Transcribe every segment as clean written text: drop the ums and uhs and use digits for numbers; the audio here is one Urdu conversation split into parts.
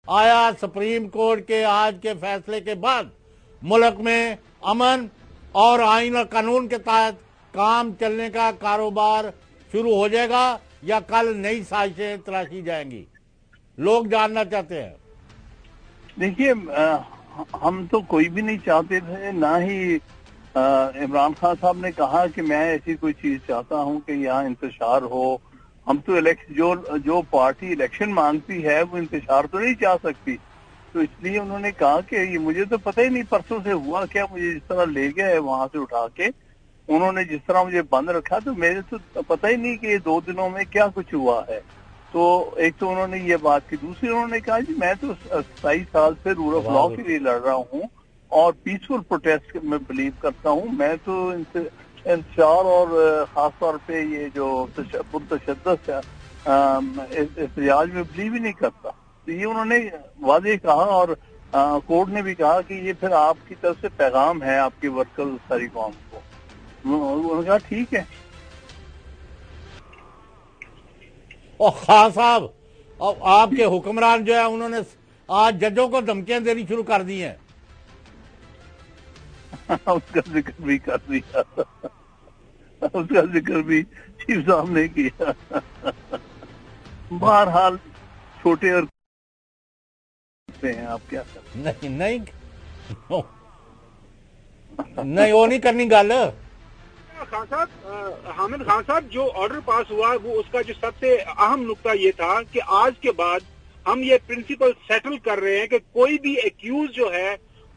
آیا سپریم کورٹ کے آج کے فیصلے کے بعد ملک میں امن اور آئین اور قانون کے تحت کام چلنے کا کاروبار شروع ہو جائے گا یا کل نئی سازشیں تراشی جائیں گی؟ لوگ جاننا چاہتے ہیں۔ دیکھیے ہم تو کوئی بھی نہیں چاہتے تھے، نہ ہی عمران خان صاحب نے کہا کہ میں ایسی کوئی چیز چاہتا ہوں کہ یہاں انتشار ہو۔ ہم تو جو پارٹی الیکشن مانگتی ہے وہ انتشار تو نہیں چاہ سکتی، تو اس لیے انہوں نے کہا کہ یہ مجھے تو پتہ ہی نہیں پرسوں سے ہوا کیا، مجھے جس طرح لے گیا ہے وہاں سے اٹھا کے، انہوں نے جس طرح مجھے بند رکھا، تو میرے تو پتہ ہی نہیں کہ یہ 2 دنوں میں کیا کچھ ہوا ہے۔ تو ایک تو انہوں نے یہ بات کی، دوسری انہوں نے کہا جی میں تو 27 سال سے رول آف لا کے لیے لڑ رہا ہوں اور پیسفل پروٹیسٹ میں بلیو کرتا ہوں، میں تو انتشار اور خاص طور پہ یہ جو پرتشدد احتجاج میں بلیو ہی نہیں کرتا۔ تو یہ انہوں نے واضح کہا، اور کورٹ نے بھی کہا کہ یہ پھر آپ کی طرف سے پیغام ہے آپ کی ورکر ساری قوم کو۔ انہوں نے کہا ٹھیک ہے۔ اور خان صاحب اور آپ کے حکمران جو ہے انہوں نے آج ججوں کو دھمکیاں دینی شروع کر دی ہیں۔ اس کا ذکر بھی کر دیا، اس کا ذکر بھی چیف صاحب نے کیا۔ بہرحال چھوٹے اور ہیں، آپ کیا کریں۔ نہیں وہ نہیں کرنی گل۔ خان صاحب، حامد خان صاحب، جو آرڈر پاس ہوا وہ اس کا جو سب سے اہم نقطہ یہ تھا کہ آج کے بعد ہم یہ پرنسپل سیٹل کر رہے ہیں کہ کوئی بھی ایکیوز جو ہے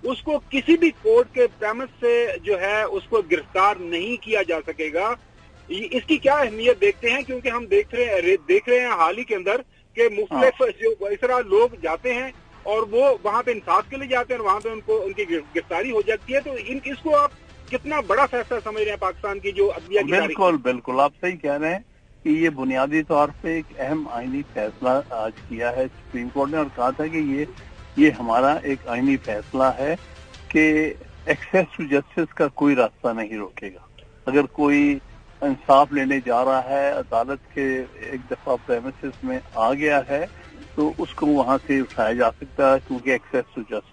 اس کو کسی بھی کورٹ کے پریمس سے جو ہے اس کو گرفتار نہیں کیا جا سکے گا۔ اس کی کیا اہمیت دیکھتے ہیں؟ کیونکہ ہم دیکھ رہے ہیں حال ہی کے اندر کہ مختلف جو اس طرح لوگ جاتے ہیں اور وہ وہاں پہ انصاف کے لیے جاتے ہیں اور وہاں پہ ان کی گرفتاری ہو جاتی ہے، تو اس کو آپ کتنا بڑا فیصلہ سمجھ رہے ہیں پاکستان کی جو عدلیہ کی تاریخ؟ بالکل آپ صحیح کہہ رہے ہیں کہ یہ بنیادی طور پہ ایک اہم آئینی فیصلہ آج کیا ہے سپریم کورٹ نے، اور کہا تھا کہ یہ ہمارا ایک آئینی فیصلہ ہے کہ ایکسیس ٹو جسٹس کا کوئی راستہ نہیں روکے گا۔ اگر کوئی انصاف لینے جا رہا ہے، عدالت کے ایک دفعہ پریمیسز میں آ گیا ہے تو اس کو وہاں سے اٹھایا جا سکتا ہے، کیونکہ ایکسیس ٹو جسٹس۔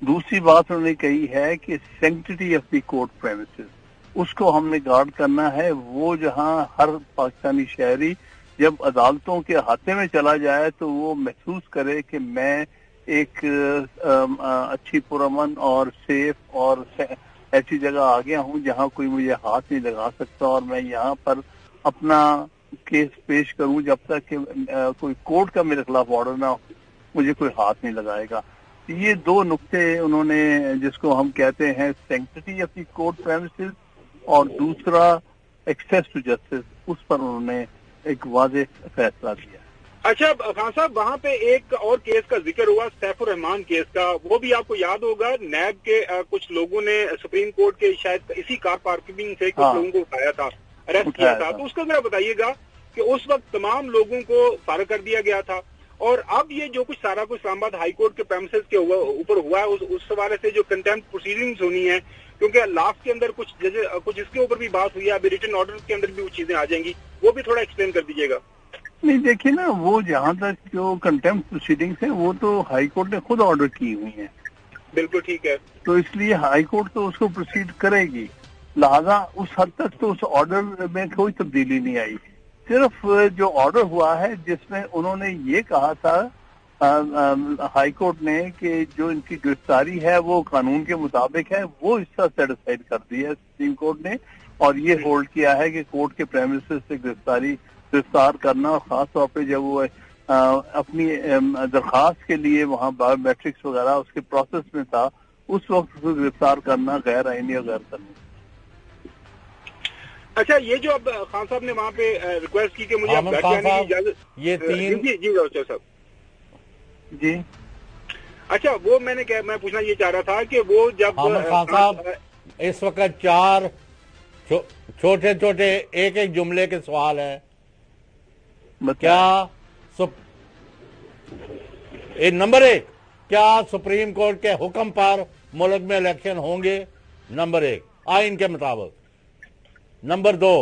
دوسری بات انہوں نے کہی ہے کہ sanctity of the court premises, اس کو ہم نے گارڈ کرنا ہے۔ وہ جہاں ہر پاکستانی شہری جب عدالتوں کے احاطے میں چلا جائے تو وہ محسوس کرے کہ میں ایک اچھی پرامن اور سیف اور ایسی جگہ آ گیا ہوں جہاں کوئی مجھے ہاتھ نہیں لگا سکتا، اور میں یہاں پر اپنا کیس پیش کروں جب تک کہ کوئی کورٹ کا میرے خلاف آرڈر نہ ہو، مجھے کوئی ہاتھ نہیں لگائے گا۔ یہ 2 نقطے انہوں نے، جس کو ہم کہتے ہیں sanctity of the court premises اور دوسرا ایکسیس ٹو جسٹس، اس پر انہوں نے ایک واضح فیصلہ دیا۔ اچھا خان صاحب، وہاں پہ ایک اور کیس کا ذکر ہوا، سیف الرحمان کیس کا، وہ بھی آپ کو یاد ہوگا، نیب کے کچھ لوگوں نے سپریم کورٹ کے شاید اسی کار پارکنگ سے کچھ لوگوں کو اٹھایا تھا، اریسٹ کیا تھا، تو اس کا ذرا بتائیے گا کہ اس وقت تمام لوگوں کو فارغ کر دیا گیا تھا، اور اب یہ جو کچھ سارا کچھ اسلام آباد ہائی کورٹ کے پریمیسز کے اوپر ہوا ہے، اس حوالے سے جو کنٹیمپٹ پروسیڈنگز ہونی ہے، کیونکہ لاسٹ کے اندر کچھ اس کے اوپر بھی بات ہوئی ہے، ابھی ریٹن آرڈر کے اندر بھی وہ چیزیں آ جائیں گی، وہ بھی تھوڑا ایکسپلین کر دیجیے گا۔ نہیں دیکھیے نا، وہ جہاں تک جو کنٹیمپٹ پروسیڈنگز ہیں وہ تو ہائی کورٹ نے خود آرڈر کی ہوئی ہیں۔ بالکل ٹھیک ہے۔ تو اس لیے ہائی کورٹ تو اس کو پروسیڈ کرے گی، لہذا اس حد تک تو اس آرڈر میں کوئی تبدیلی نہیں آئی۔ صرف جو آرڈر ہوا ہے جس میں انہوں نے یہ کہا تھا ہائی کورٹ نے کہ جو ان کی گرفتاری ہے وہ قانون کے مطابق ہے، وہ حصہ سیٹسفائڈ کر دیا ہے سپریم کورٹ نے، اور یہ ہولڈ کیا ہے کہ کورٹ کے پریمیسز سے گرفتار کرنا، اور خاص طور پہ جب وہ اپنی درخواست کے لیے وہاں بایو میٹرکس وغیرہ اس کے پروسیس میں تھا، اس وقت کو گرفتار کرنا غیر آئینی اور غیر قانونی۔ اچھا، یہ جو اب خان صاحب نے وہاں پہ ریکویسٹ کی کہ مجھے اب گھر جانے کی اجازت، یہ 3 جی ڈاکٹر صاحب جی، اچھا وہ میں پوچھنا یہ چاہ رہا تھا کہ وہ جب خان صاحب اس وقت 4 چھوٹے چھوٹے ایک جملے کے سوال ہیں، کیا نمبر 1 کیا سپریم کورٹ کے حکم پر ملک میں الیکشن ہوں گے؟ نمبر 1 آئین کے مطابق۔ نمبر 2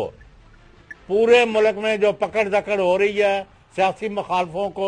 پورے ملک میں جو پکڑ دکڑ ہو رہی ہے سیاسی مخالفوں کو